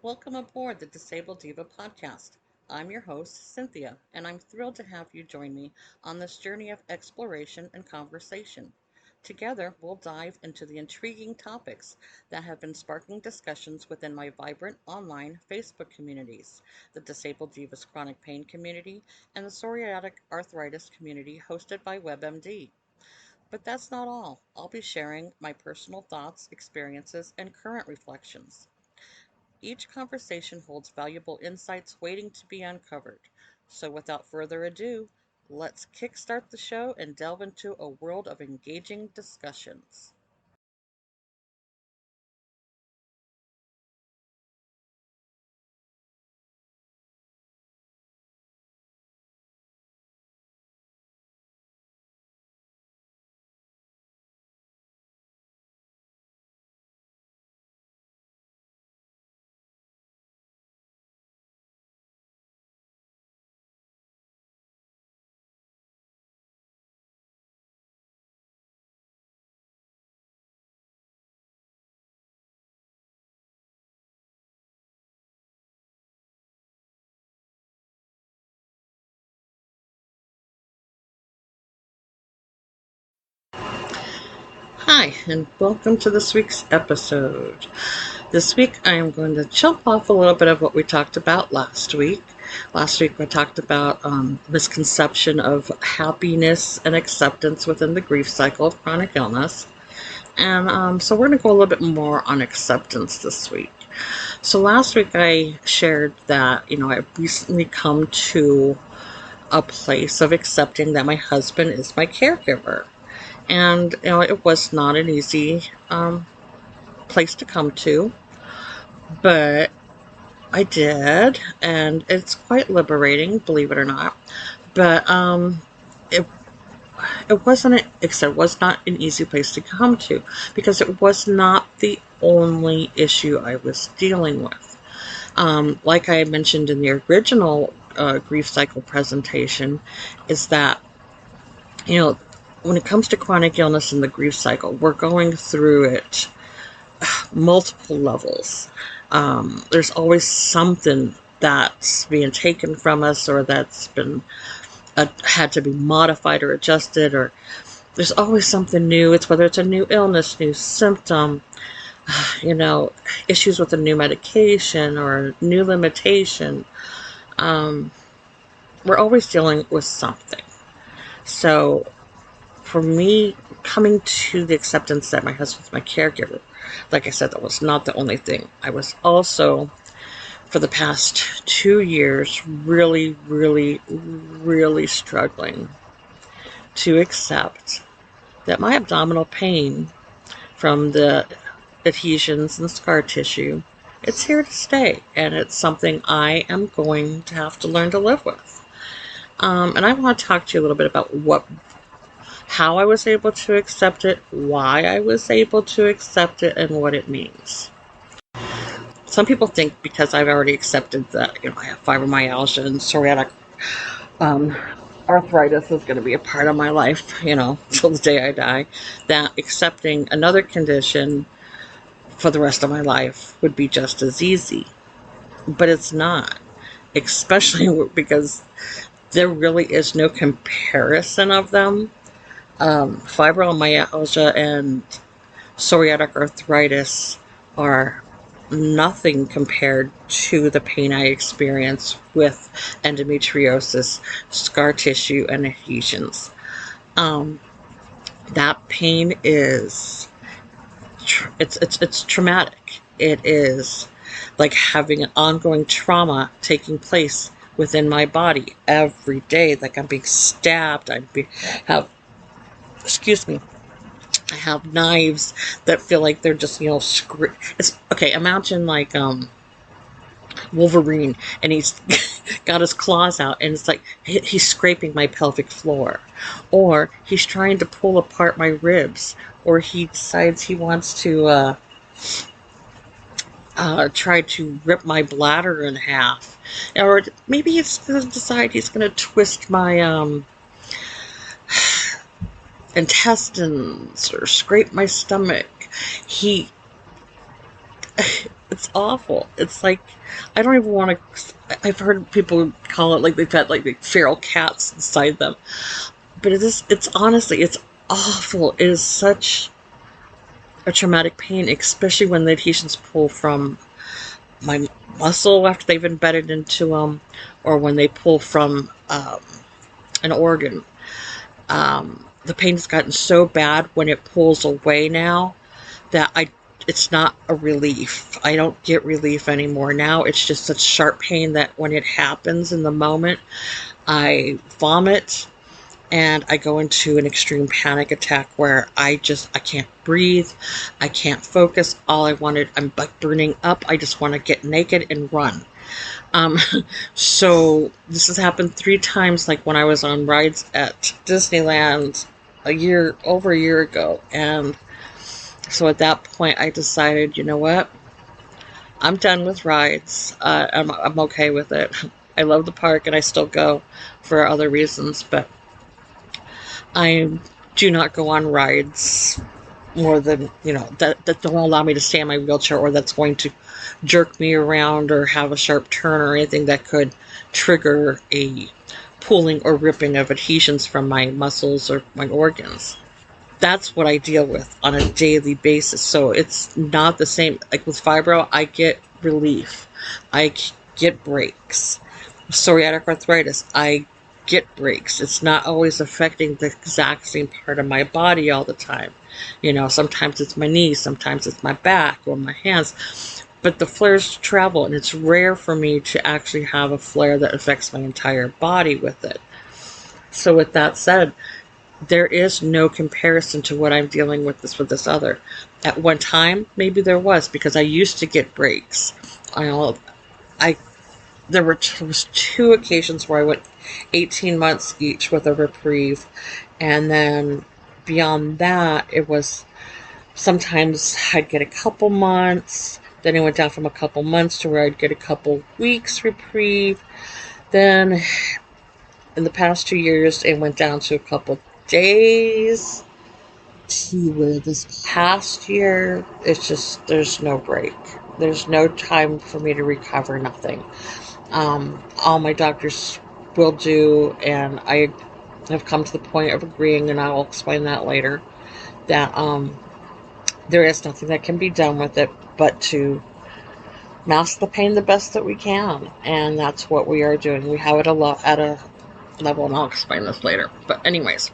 Welcome aboard the Disabled Diva podcast. I'm your host, Cynthia, and I'm thrilled to have you join me on this journey of exploration and conversation. Together, we'll dive into the intriguing topics that have been sparking discussions within my vibrant online Facebook communities, the Disabled Divas Chronic Pain Community and the Psoriatic Arthritis Community hosted by WebMD. But that's not all. I'll be sharing my personal thoughts, experiences, and current reflections. Each conversation holds valuable insights waiting to be uncovered. So, without further ado, let's kickstart the show and delve into a world of engaging discussions. Hi, and welcome to this week's episode. This week, I am going to jump off a little bit of what we talked about last week. Last week, we talked about misconception of happiness and acceptance within the grief cycle of chronic illness. And so we're going to go a little bit more on acceptance this week. So last week I shared that, I've recently come to a place of accepting that my husband is my caregiver. And, it was not an easy place to come to, but I did, and it's quite liberating, believe it or not. But it it wasn't it was not an easy place to come to because it was not the only issue I was dealing with. Like I mentioned in the original grief cycle presentation, is that you know when it comes to chronic illness in the grief cycle, we're going through it multiple levels. There's always something that's being taken from us, or that's been had to be modified or adjusted, or there's always something new. It's whether it's a new illness, new symptom, you know, issues with a new medication or a new limitation. Um, we're always dealing with something. So for me, coming to the acceptance that my husband's my caregiver, like I said, that was not the only thing. I was also, for the past 2 years, really, really, really struggling to accept that my abdominal pain from the adhesions and scar tissue, it's here to stay, and it's something I am going to have to learn to live with. And I want to talk to you a little bit about how I was able to accept it, why I was able to accept it, and what it means. Some people think because I've already accepted that, I have fibromyalgia and psoriatic um, arthritis is going to be a part of my life, till the day I die, that accepting another condition for the rest of my life would be just as easy. But it's not, especially because there really is no comparison of them. Fibromyalgia and psoriatic arthritis are nothing compared to the pain I experience with endometriosis, scar tissue, and adhesions. That pain is it's traumatic. It is like having an ongoing trauma taking place within my body every day. Like I'm being stabbed. Have excuse me. I have knives that feel like they're just it's okay. Imagine like Wolverine, and he's got his claws out, and it's like he's scraping my pelvic floor, or he's trying to pull apart my ribs, or he decides he wants to try to rip my bladder in half, or maybe he's going to decide he's going to twist my intestines or scrape my stomach. it's awful. It's like, I don't even want to, I've heard people call it like they've got like the feral cats inside them. But it's honestly, it's awful. It is such a traumatic pain, especially when the adhesions pull from my muscle after they've embedded into them, or when they pull from an organ. The pain has gotten so bad when it pulls away now that it's not a relief. I don't get relief anymore. Now it's just such sharp pain that when it happens in the moment, I vomit and I go into an extreme panic attack where I can't breathe. I can't focus. I'm like burning up. I just want to get naked and run. So this has happened 3 times, like when I was on rides at Disneyland over a year ago. And so at that point I decided, you know what? I'm done with rides. I'm okay with it. I love the park and I still go for other reasons, but I do not go on rides more than, that don't allow me to stay in my wheelchair, or that's going to jerk me around or have a sharp turn or anything that could trigger a pulling or ripping of adhesions from my muscles or my organs. That's what I deal with on a daily basis. So it's not the same. Like with fibro, I get relief. I get breaks. Psoriatic arthritis, I get breaks. It's not always affecting the exact same part of my body all the time. Sometimes it's my knees, sometimes it's my back or my hands. But the flares travel, and it's rare for me to actually have a flare that affects my entire body with it. So with that said, there is no comparison to what I'm dealing with this other. At one time, maybe there was, because I used to get breaks. There was 2 occasions where I went 18 months each with a reprieve, and then beyond that, it was sometimes I'd get a couple months, then it went down from a couple months to where I'd get a couple weeks reprieve. Then in the past 2 years, it went down to a couple days, to where this past year, it's just, there's no break. There's no time for me to recover, nothing. All my doctors will do, and I have come to the point of agreeing, and I will explain that later, that there is nothing that can be done with it but to mask the pain the best that we can, and that's what we are doing. We have it at a level, and I'll explain this later. But anyways,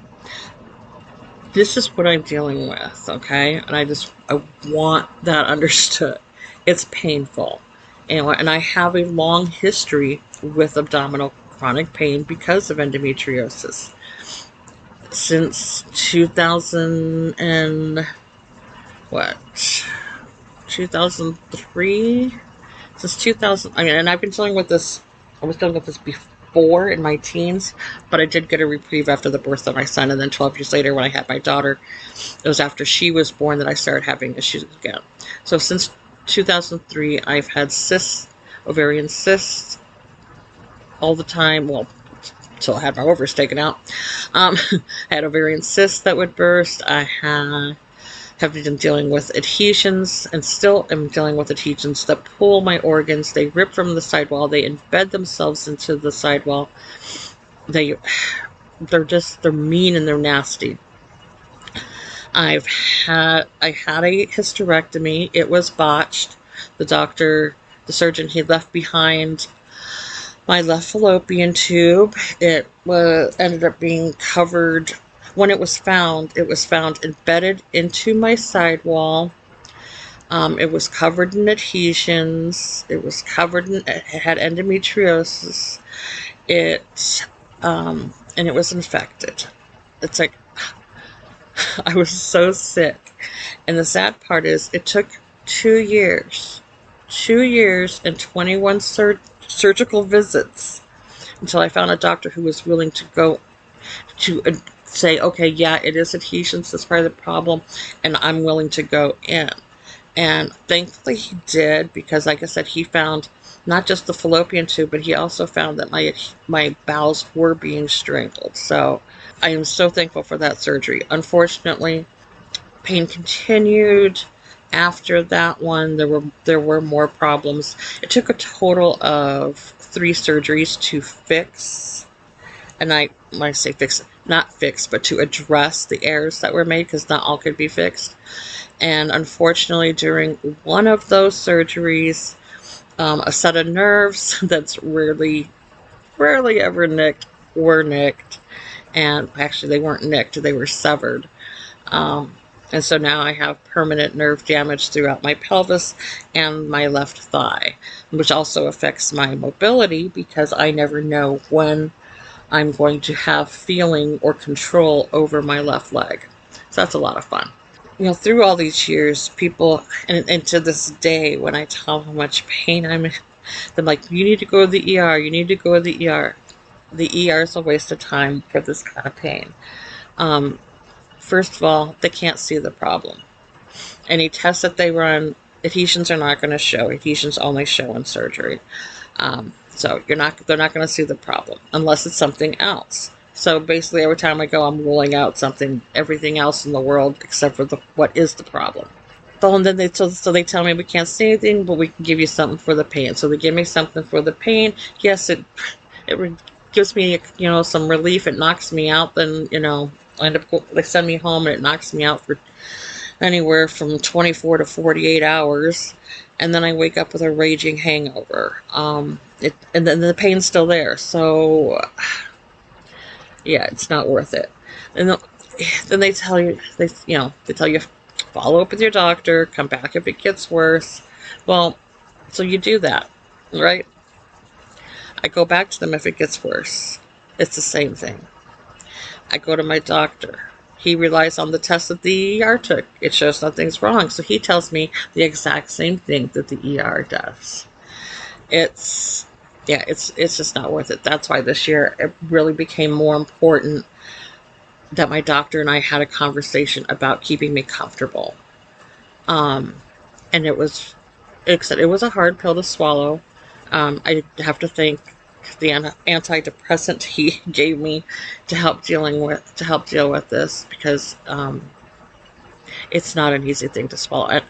this is what I'm dealing with, okay? And I want that understood. It's painful. And I have a long history with abdominal chronic pain because of endometriosis. Since 2003? Since 2000, and I've been dealing with this, I was dealing with this before in my teens, but I did get a reprieve after the birth of my son, and then 12 years later when I had my daughter, it was after she was born that I started having issues again. So since 2003, I've had cysts, ovarian cysts, all the time. Well, until I had my ovaries taken out. I had ovarian cysts that would burst. I have been dealing with adhesions, and still am dealing with adhesions that pull my organs. They rip from the sidewall. They embed themselves into the sidewall. They're mean and they're nasty. I had a hysterectomy. It was botched. The surgeon, he left behind my left fallopian tube. It ended up being covered. When it was found embedded into my sidewall. It was covered in adhesions. It had endometriosis. And it was infected. It's like, I was so sick. And the sad part is, it took 2 years and 21 surgical visits until I found a doctor who was willing to go to say, okay, yeah, it is adhesions, that's part of the problem, and I'm willing to go in. And thankfully he did, because like I said, he found not just the fallopian tube, but he also found that my bowels were being strangled. So I am so thankful for that surgery. Unfortunately, pain continued, After that one, there were more problems. It took a total of 3 surgeries to fix, and when I say fix, not fix, but to address the errors that were made, because not all could be fixed. And unfortunately, during one of those surgeries, a set of nerves that's rarely ever nicked were nicked. And actually, they weren't nicked, they were severed. And so now I have permanent nerve damage throughout my pelvis and my left thigh, which also affects my mobility, because I never know when I'm going to have feeling or control over my left leg. So that's a lot of fun. You know, through all these years, people, and to this day, when I tell how much pain I'm in, they're like, you need to go to the ER, you need to go to the ER. The ER is a waste of time for this kind of pain. First of all, they can't see the problem. Any tests that they run, adhesions are not going to show. Adhesions only show in surgery. So they're not going to see the problem unless it's something else. So basically, every time I go, I'm ruling out everything else in the world except for what is the problem. And then they tell me we can't see anything, but we can give you something for the pain. So they give me something for the pain. Yes, it gives me, some relief. It knocks me out. Then, they send me home, and it knocks me out for anywhere from 24 to 48 hours. And then I wake up with a raging hangover. And then the pain's still there. So, yeah, it's not worth it. And then they tell you, follow up with your doctor, come back if it gets worse. Well, so you do that, right? I go back to them if it gets worse. It's the same thing. I go to my doctor. He relies on the test that the ER took. It shows nothing's wrong. So he tells me the exact same thing that the ER does. It's just not worth it. That's why this year it really became more important that my doctor and I had a conversation about keeping me comfortable. And it was a hard pill to swallow. I have to thank the antidepressant he gave me to help deal with this, because it's not an easy thing to swallow.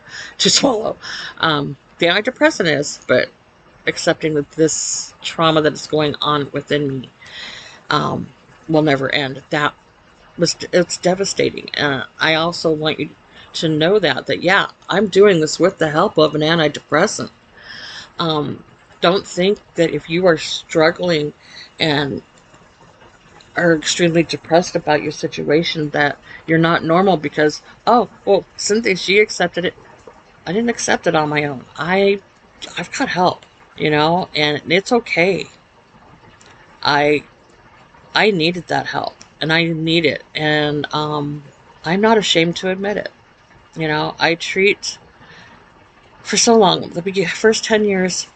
The antidepressant is, but accepting that this trauma that is going on within me will never end. It's devastating. I also want you to know that yeah, I'm doing this with the help of an antidepressant. Don't think that if you are struggling and are extremely depressed about your situation that you're not normal, because, oh, well, Cynthia, she accepted it. I didn't accept it on my own. I've got help, and it's okay. I needed that help, and I need it, and I'm not ashamed to admit it. I treat, for so long, the first 10 years,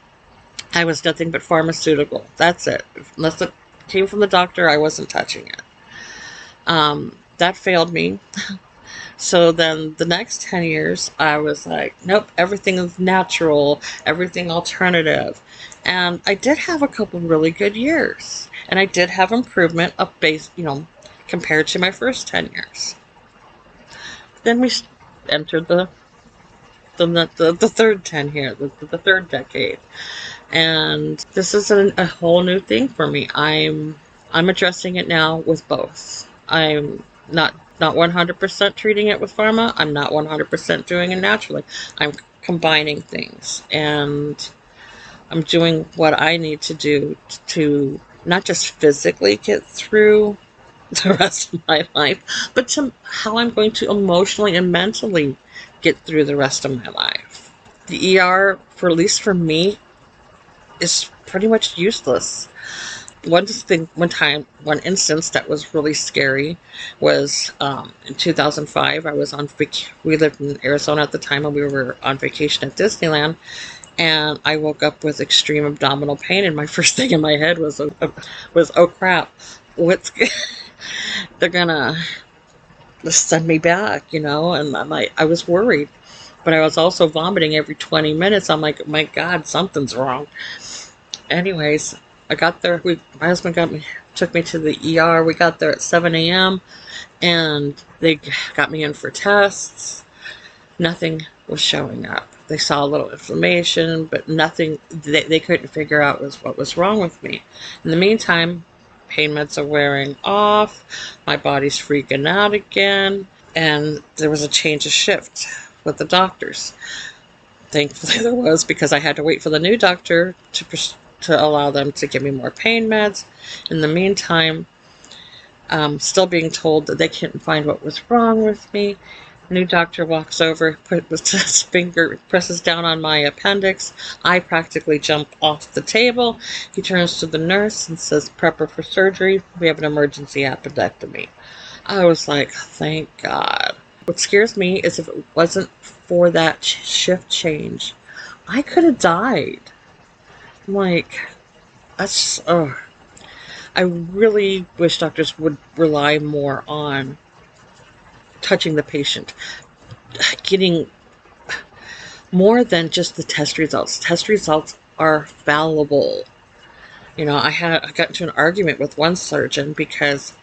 I was nothing but pharmaceutical. That's it. Unless it came from the doctor, I wasn't touching it. That failed me. So then the next 10 years, I was like, nope, everything is natural, everything alternative. And I did have a couple really good years. And I did have improvement compared to my first 10 years. Then we entered the third 10 here, the third decade. And this is a whole new thing for me. I'm addressing it now with both. I'm not 100% treating it with pharma. I'm not 100% doing it naturally. I'm combining things, and I'm doing what I need to do to not just physically get through the rest of my life, but to how I'm going to emotionally and mentally get through the rest of my life. The ER, at least for me, is pretty much useless. One instance that was really scary was in 2005. I was we lived in Arizona at the time, and we were on vacation at Disneyland, and I woke up with extreme abdominal pain, and my first thing in my head was oh crap, they're gonna send me back, and I was worried. But I was also vomiting every 20 minutes. I'm like, my God, something's wrong. Anyways, I got there. My husband took me to the ER. We got there at 7 a.m. and they got me in for tests. Nothing was showing up. They saw a little inflammation, but nothing they couldn't figure out was what was wrong with me. In the meantime, pain meds are wearing off, my body's freaking out again, and there was a change of shift with the doctors. Thankfully there was, because I had to wait for the new doctor to allow them to give me more pain meds. In the meantime, still being told that they couldn't find what was wrong with me. New doctor walks over, puts his finger, presses down on my appendix. I practically jump off the table. He turns to the nurse and says, "Prep her for surgery. We have an emergency appendectomy." I was like, thank God. What scares me is if it wasn't for that shift change, I could have died. I'm like, that's, I really wish doctors would rely more on touching the patient, getting more than just the test results. Test results are fallible. You know, I got into an argument with one surgeon because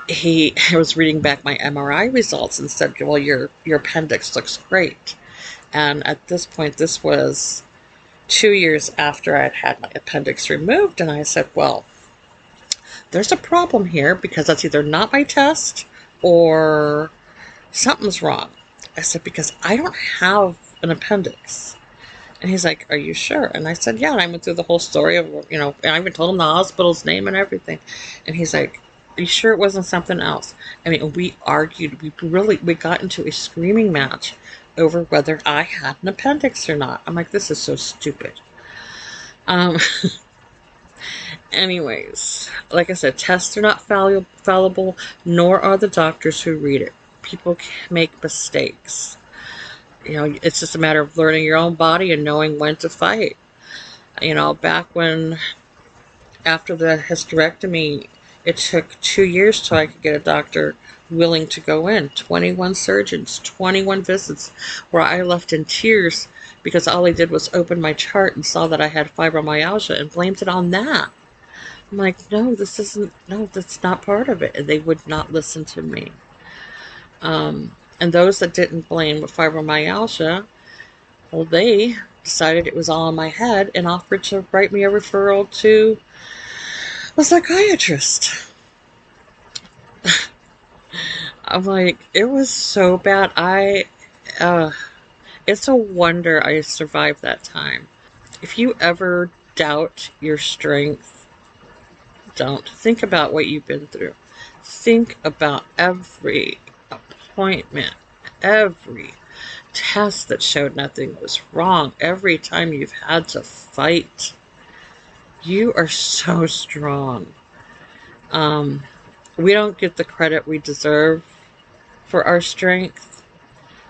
he was reading back my MRI results and said, "Well, your appendix looks great." And at this point, this was 2 years after I'd had my appendix removed, and I said, "Well, there's a problem here, because that's either not my test or something's wrong." I said, "Because I don't have an appendix." And he's like, "Are you sure?" And I said, "Yeah." And I went through the whole story of, and I even told him the hospital's name and everything. And he's like, "Are you sure it wasn't something else?" I mean, we argued. We got into a screaming match over whether I had an appendix or not. I'm like, this is so stupid. Anyways, like I said, tests are not fallible, nor are the doctors who read it. People make mistakes. It's just a matter of learning your own body and knowing when to fight. Back when, after the hysterectomy, it took 2 years till I could get a doctor willing to go in. 21 surgeons, 21 visits, where I left in tears because all they did was open my chart and saw that I had fibromyalgia and blamed it on that. I'm like, no, that's not part of it. And they would not listen to me. And those that didn't blame fibromyalgia, well, they decided it was all in my head and offered to write me a referral to a psychiatrist. I'm like, it was so bad. It's a wonder I survived that time. If you ever doubt your strength, don't. Think about what you've been through. Think about every appointment, every test that showed nothing was wrong, every time you've had to fight. You are so strong. We don't get the credit we deserve for our strength.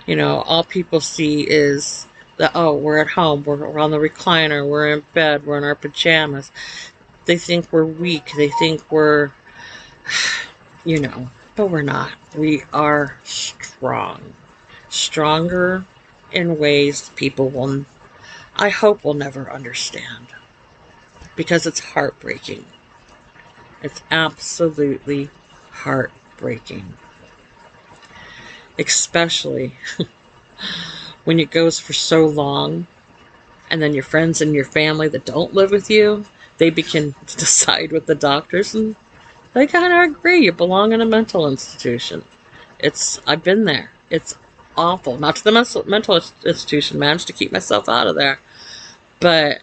All people see is that, oh, we're at home, we're on the recliner, we're in bed, we're in our pajamas. They think we're weak. They think we're, but we're not. We are strong. Stronger in ways people I hope will never understand. Because it's heartbreaking. It's absolutely heartbreaking. Especially when it goes for so long, and then your friends and your family that don't live with you, they begin to decide with the doctors, and they kind of agree you belong in a mental institution. I've been there. It's awful. Not to the mental institution. Managed to keep myself out of there. But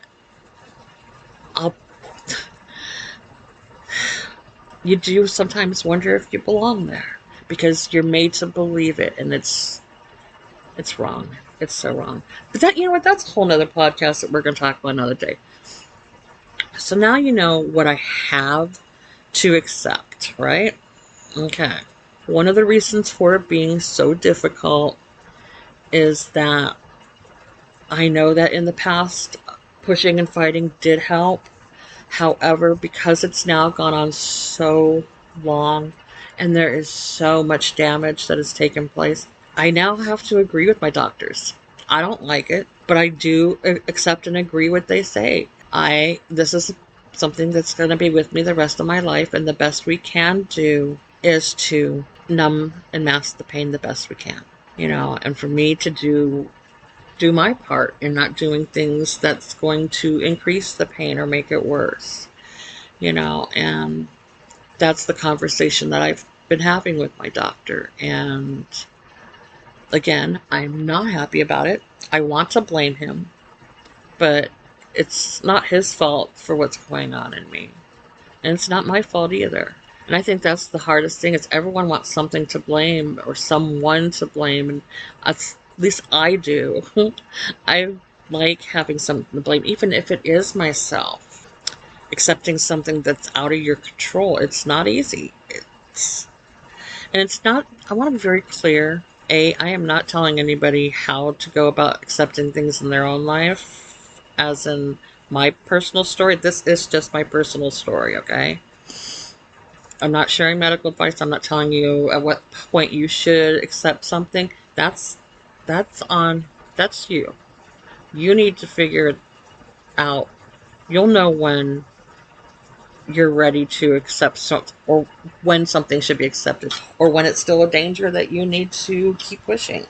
you do sometimes wonder if you belong there, because you're made to believe it, and it's wrong. It's so wrong. But that's a whole nother podcast that we're going to talk about another day. So now you know what I have to accept, right? Okay. One of the reasons for it being so difficult is that I know that in the past, pushing and fighting did help. However, because it's now gone on so long and there is so much damage that has taken place, I now have to agree with my doctors. I don't like it, but I do accept and agree what they say. This is something that's going to be with me the rest of my life, and the best we can do is to numb and mask the pain the best we can. And for me to do do my part in not doing things that's going to increase the pain or make it worse, and that's the conversation that I've been having with my doctor. And again, I'm not happy about it. I want to blame him, but it's not his fault for what's going on in me. And it's not my fault either. And I think that's the hardest thing, is everyone wants something to blame or someone to blame. And at least I do. I like having something to blame, even if it is myself. Accepting something that's out of your control. It's not easy. It's not, I want to be very clear. I am not telling anybody how to go about accepting things in their own life, as in my personal story. This is just my personal story, okay? I'm not sharing medical advice. I'm not telling you at what point you should accept something. That's you. You need to figure it out. You'll know when you're ready to accept something, or when something should be accepted, or when it's still a danger that you need to keep pushing.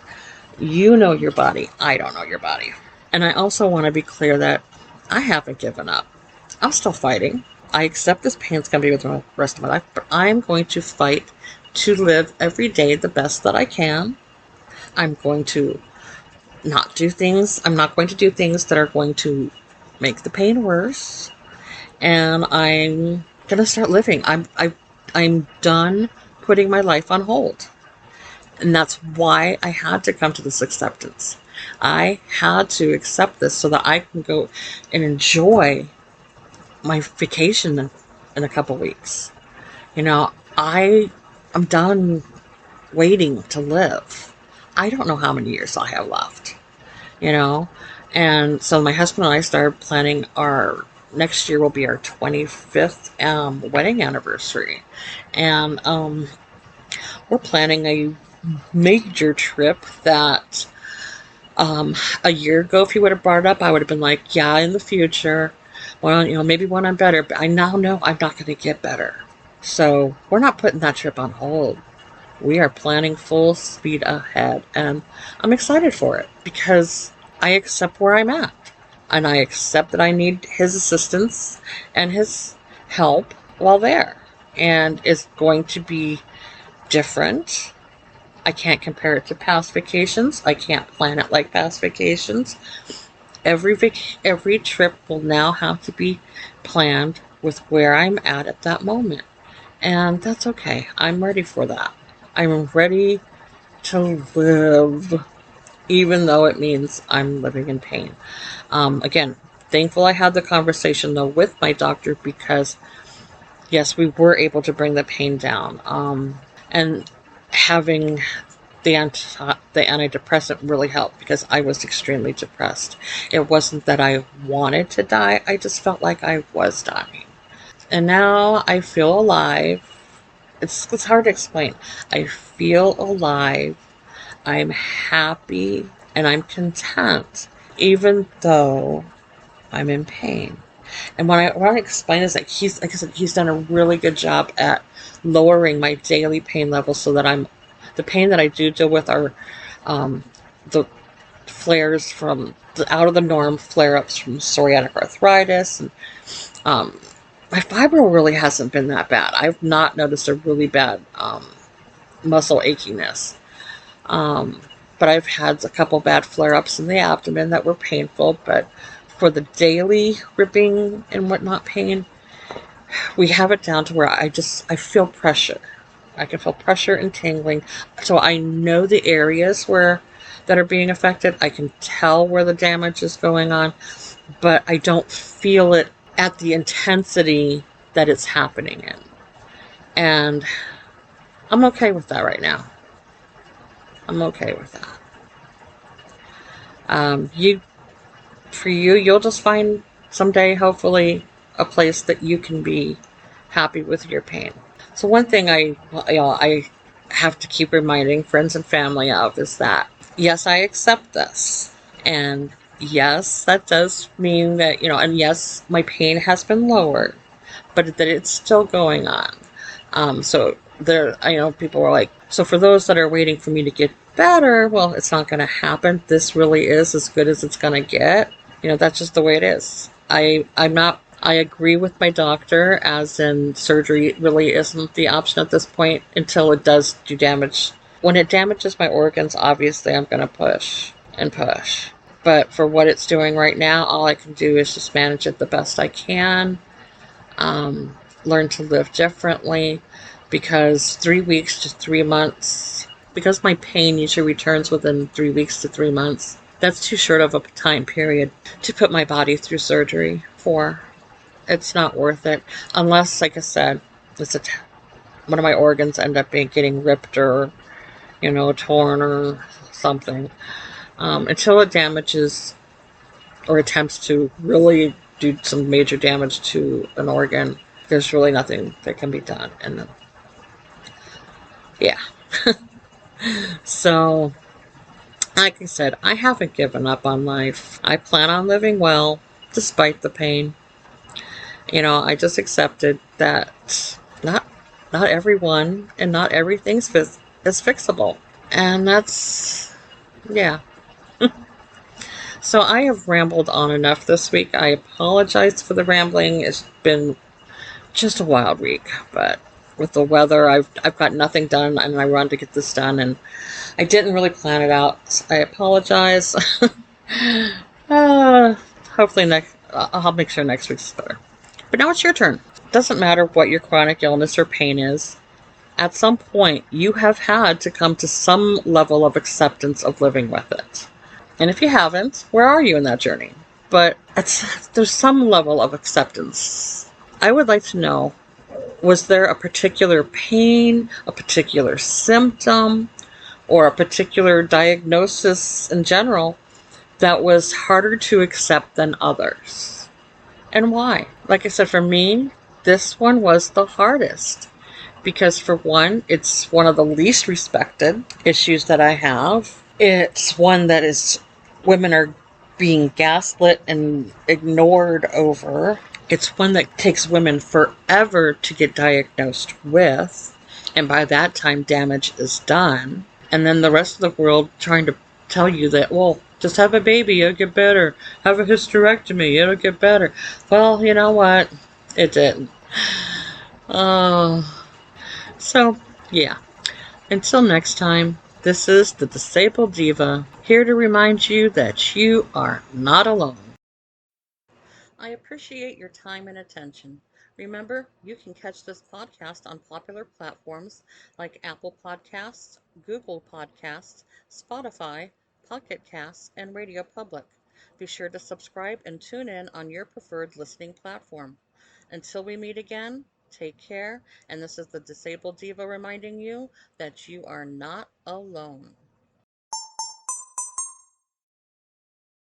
You know your body. I don't know your body. And I also want to be clear that I haven't given up. I'm still fighting. I accept this pain's going to be with the rest of my life, but I'm going to fight to live every day the best that I can. I'm going to not do things. I'm not going to do things that are going to make the pain worse. And I'm gonna start living. I'm done putting my life on hold. And that's why I had to come to this acceptance. I had to accept this so that I can go and enjoy my vacation in a couple weeks. I'm done waiting to live. I don't know how many years I have left. And so my husband and I started planning next year will be our 25th wedding anniversary. And we're planning a major trip that a year ago, if he would have brought it up, I would have been like, yeah, in the future. Well, maybe when I'm better. But I now know I'm not going to get better. So we're not putting that trip on hold. We are planning full speed ahead. And I'm excited for it because I accept where I'm at. And I accept that I need his assistance and his help while there. And it's going to be different. I can't compare it to past vacations. I can't plan it like past vacations. Every trip will now have to be planned with where I'm at that moment. And that's okay. I'm ready for that. I'm ready to live, even though it means I'm living in pain. Again, thankful I had the conversation, though, with my doctor because, yes, we were able to bring the pain down. And having the antidepressant really helped because I was extremely depressed. It wasn't that I wanted to die. I just felt like I was dying. And now I feel alive. It's hard to explain. I feel alive. I'm happy and I'm content, even though I'm in pain. And what I want to explain is that he's done a really good job at lowering my daily pain levels so that the pain that I do deal with are the flares from the out of the norm flare-ups from psoriatic arthritis. And my fibro really hasn't been that bad. I've not noticed a really bad muscle achiness. But I've had a couple bad flare-ups in the abdomen that were painful. But for the daily ripping and whatnot pain, we have it down to where I feel pressure. I can feel pressure and tingling. So I know the areas that are being affected. I can tell where the damage is going on, but I don't feel it at the intensity that it's happening in. And I'm okay with that right now. I'm okay with that. You'll just find someday, hopefully, a place that you can be happy with your pain. So one thing I have to keep reminding friends and family of is that, yes, I accept this. And yes, that does mean that, and yes, my pain has been lowered, but that it's still going on. So people are like, so for those that are waiting for me to get better. Well, it's not going to happen. This really is as good as it's going to get. That's just the way it is. I agree with my doctor, as in surgery really isn't the option at this point until it does do damage. When it damages my organs, obviously I'm going to push and push. But for what it's doing right now, all I can do is just manage it the best I can. Learn to live differently, because 3 weeks to 3 months, because my pain usually returns within 3 weeks to 3 months, that's too short of a time period to put my body through surgery for. It's not worth it. Unless, like I said, one of my organs end up getting ripped or, torn or something. Until it damages or attempts to really do some major damage to an organ, there's really nothing that can be done. And yeah. So, like I said, I haven't given up on life. I plan on living well despite the pain. I just accepted that not everyone and not everything's is fixable. And that's, yeah. So I have rambled on enough this week. I apologize for the rambling. It's been just a wild week, but with the weather, I've got nothing done, and I wanted to get this done, and I didn't really plan it out. I apologize. Hopefully I'll make sure next week's better. But now it's your turn. It doesn't matter what your chronic illness or pain is. At some point, you have had to come to some level of acceptance of living with it. And if you haven't, where are you in that journey? But there's some level of acceptance. I would like to know, was there a particular pain, a particular symptom, or a particular diagnosis in general that was harder to accept than others? And why? Like I said, for me, this one was the hardest. Because for one, it's one of the least respected issues that I have. It's one that women are being gaslit and ignored over. It's one that takes women forever to get diagnosed with. And by that time, damage is done. And then the rest of the world trying to tell you that, well, just have a baby, it'll get better. Have a hysterectomy, it'll get better. Well, you know what? It didn't. So, yeah. Until next time, this is the Disabled Diva, here to remind you that you are not alone. I appreciate your time and attention. Remember, you can catch this podcast on popular platforms like Apple Podcasts, Google Podcasts, Spotify, Pocket Casts, and Radio Public. Be sure to subscribe and tune in on your preferred listening platform. Until we meet again, take care, and this is the Disabled Diva reminding you that you are not alone.